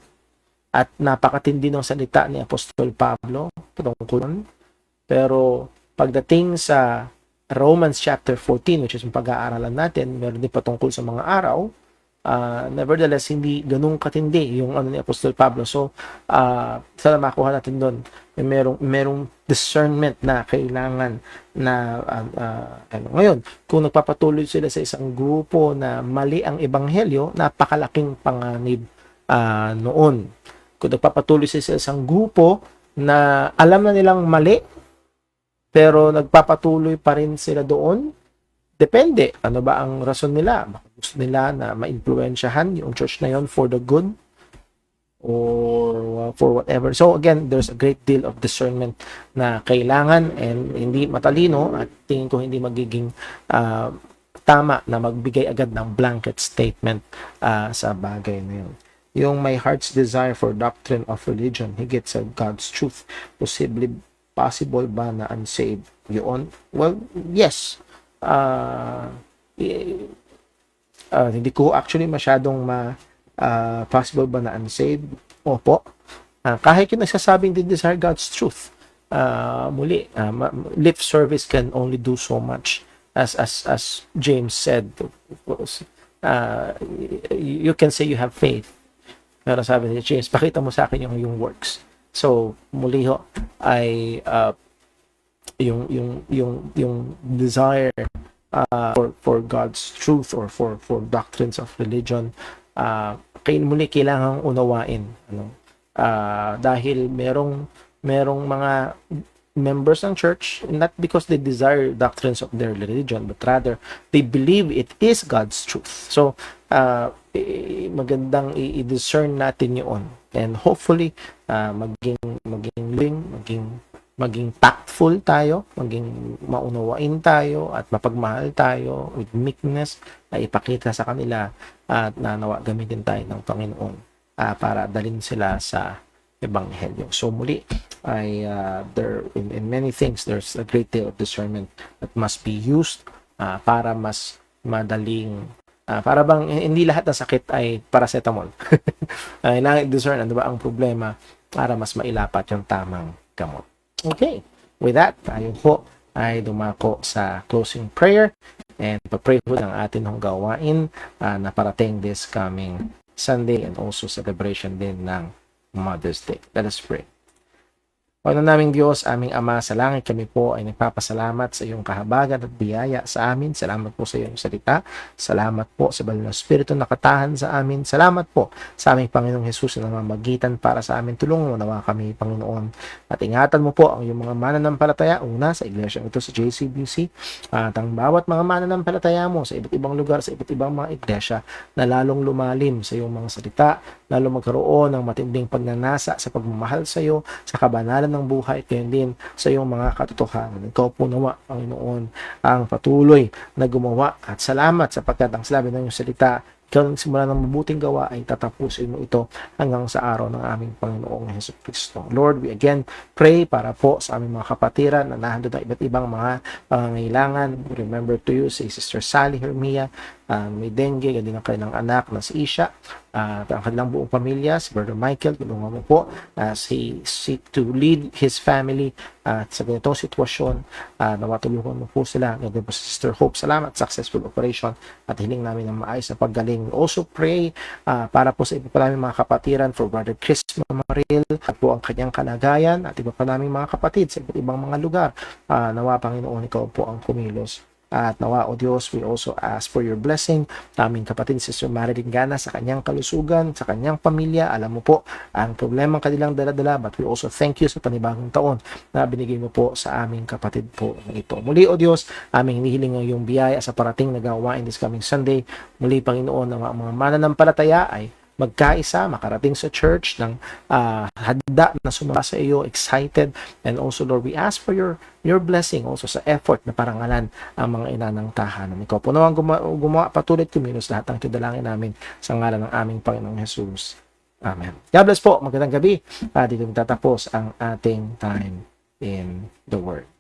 at napakatindi ng salita ni Apostol Pablo patungkol doon. Pero pagdating sa Romans chapter 14, which is yung pag-aaralan natin, meron din patungkol sa mga araw. Nevertheless, hindi ganun katindi yung ni Apostol Pablo. So, sana makuha natin doon. Merong discernment na kailangan na ngayon, kung nagpapatuloy sila sa isang grupo na mali ang ebanghelyo, napakalaking panganib noon. Kung nagpapatuloy sila sa isang grupo na alam na nilang mali, pero nagpapatuloy pa rin sila doon, depende. Ano ba ang rason nila? Baka gusto nila na ma-influensyahan yung church na yon for the good or for whatever. So again, there's a great deal of discernment na kailangan, and hindi matalino at tingin ko hindi magiging tama na magbigay agad ng blanket statement sa bagay na yun. Yung my heart's desire for doctrine of religion higit sa God's truth, possible ba na unsaved yun? Well, yes. Hindi ko actually masyadong possible ba na unsaved? Opo. Kahit yung nagsasabing they desire God's truth, muli, lip service can only do so much. As James said, you can say you have faith, pero sabi ni James, pakita mo sa akin yung works. So muli ho ay yung desire for God's truth or for doctrines of religion, muli kailangang unawain, dahil merong mga members ng church, not because they desire doctrines of their religion, but rather they believe it is God's truth. So magandang i-discern natin yun, and hopefully maging tactful tayo, maging maunawain tayo at mapagmahal tayo with meekness, na ipakita sa kanila at nawa gamitin tayo ng Panginoon para dalhin sila sa ebanghelyo. So muli ay there in many things there's a great deal of discernment that must be used para mas madaling para bang hindi lahat ng sakit ay paracetamol. Kailangan discern ano ba ang problema para mas mailapat yung tamang gamot. Okay. With that, tayo po ay dumako sa closing prayer and pa-pray po ng atin hong gawain na parating this coming Sunday and also celebration din ng Mother's Day. Let us pray. Panginoon naming Diyos, aming Ama sa langit, kami po ay nagpapasalamat sa iyong kahabagan at biyaya sa amin. Salamat po sa iyong salita. Salamat po sa banal na Espiritu na nakatahan sa amin. Salamat po sa aming Panginoong Hesus na namamagitan para sa amin. Tulungan mo nawa kami, Panginoon. At ingatan mo po ang iyong mga mananampalataya, una sa iglesia ito sa JCBC, at ang bawat mga mananampalataya mo sa iba't ibang lugar, sa iba't ibang mga iglesia, na lalong lumalim sa iyong mga salita, lalong magkaroon ng matinding pagnanasa sa pagmamahal sa iyo, sa kabanalan ng buhay, at gayon din sa iyong mga katotohanan. Ikaw po nawa, Panginoon, ang patuloy na gumawa, at salamat sapagkat ang sinabi ng iyong salita, ikaw ng simula ng mabuting gawa ay tatapusin mo ito hanggang sa araw ng aming Panginoong Hesus Kristo. Lord, we again pray para po sa aming mga kapatiran na nahandod ng iba't ibang mga pangangailangan. Remember to you si Sister Sally Hermia, may dengue, ganyan ang kanilang anak na si Isha, at ang kanilang buong pamilya, si Brother Michael, tulungan mo po to lead his family at sa ganitong sitwasyon, na matulungan mo po sila. Ganyan po si Sister Hope, salamat, successful operation at hiling namin ng maayos na paggaling. Also pray para po sa iba pa namin mga kapatiran, for Brother Chris Mamaril at po ang kanyang kalagayan, at iba pa namin mga kapatid sa iba't ibang mga lugar. Nawa Panginoon, ikaw po ang kumilos. At nawa, O Diyos, we also ask for your blessing aming kapatid Sister Marilyn Gana sa kanyang kalusugan, sa kanyang pamilya. Alam mo po ang problema kanilang dala-dala, but we also thank you sa panibagong taon na binigay mo po sa aming kapatid po na ito. Muli, O Diyos, aming hinihiling ang iyong biyaya sa parating na gawain this coming Sunday. Muli, Panginoon, ang mga mananampalataya ay magkaisa, makarating sa church ng handa na sumama sa iyo, excited. And also, Lord, we ask for your blessing also sa effort na parangalan ang mga ina ng tahanan. Ikaw po naman gumawa patuloy kumilos lahat ng tidalangin namin sa ngalan ng aming Panginoong Jesus. Amen. God bless po. Magandang gabi. Dito magtatapos ang ating time in the Word.